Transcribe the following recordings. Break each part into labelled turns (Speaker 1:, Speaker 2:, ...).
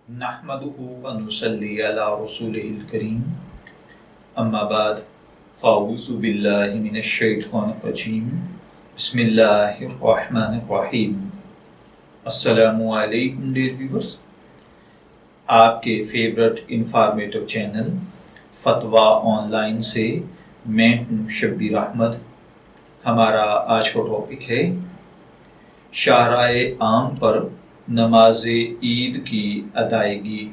Speaker 1: नहमदुहु व नुसल्ली अला रसूलिहिल करीम अम्मा बाद फ़अऊज़ु बिल्लाहि मिनश शैतानिर रजीम बिस्मिल्लाहिर रहमानिर रहीम। अस्सलामु अलैकुम डियर व्यूअर्स, आपके फेवरेट इंफॉर्मेटिव चैनल फतवा ऑनलाइन से मैं हूँ शब्बीर अहमद। हमारा आज का टॉपिक है शाहराए आम पर नमाज ईद की अदायगी।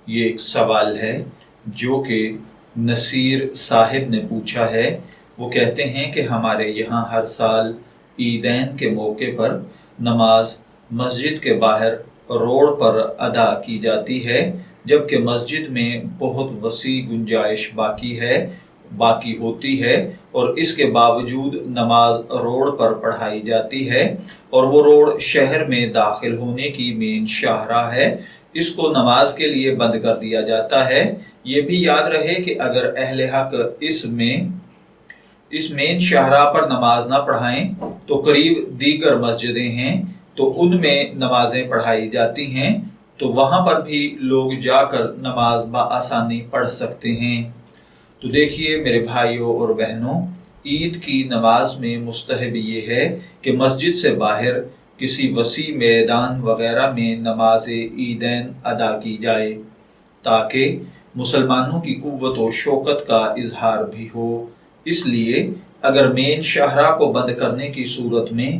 Speaker 1: ये एक सवाल है जो कि नसीर साहिब ने पूछा है। वो कहते हैं कि हमारे यहाँ हर साल ईदैन के मौके पर नमाज मस्जिद के बाहर रोड पर अदा की जाती है, जबकि मस्जिद में बहुत वसी गुंजाइश बाकी होती है और इसके बावजूद नमाज रोड पर पढ़ाई जाती है और वो रोड शहर में दाखिल होने की मेन शाहरा है। इसको नमाज के लिए बंद कर दिया जाता है। ये भी याद रहे कि अगर अहले हक इस मेन शाहरा पर नमाज ना पढ़ाएं तो करीब दीगर मस्जिदें हैं तो उनमें नमाजें पढ़ाई जाती हैं, तो वहाँ पर भी लोग जाकर नमाज बआसानी पढ़ सकते हैं। तो देखिए मेरे भाइयों और बहनों, ईद की नमाज में मुस्तहब ये है कि मस्जिद से बाहर किसी वसी मैदान वगैरह में नमाज ईदैन अदा की जाए ताकि मुसलमानों की कुव्वत व शौकत का इजहार भी हो। इसलिए अगर मेन शाहरा को बंद करने की सूरत में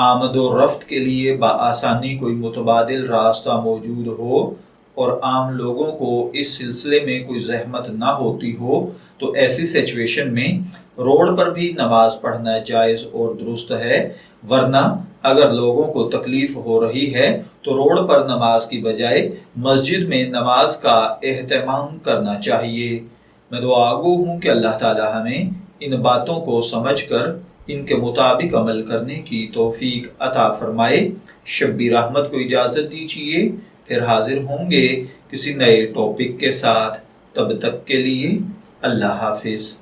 Speaker 1: आमद व रफ्त के लिए बआसानी कोई मुतबादिल रास्ता मौजूद हो और आम लोगों को इस सिलसिले में कोई जहमत ना होती हो तो ऐसी सिचुएशन में रोड पर भी नमाज पढ़ना जायज़ और दुरुस्त है। वरना अगर लोगों को तकलीफ हो रही है तो रोड पर नमाज की बजाय मस्जिद में नमाज का एहतमाम करना चाहिए। मैं दुआगो हूँ कि अल्लाह ताला हमें इन बातों को समझकर इनके मुताबिक अमल करने की तौफीक अता फरमाए। शब्बीर अहमद को इजाज़त दीजिए, फिर हाजिर होंगे किसी नए टॉपिक के साथ। तब तक के लिए अल्लाह हाफिज़।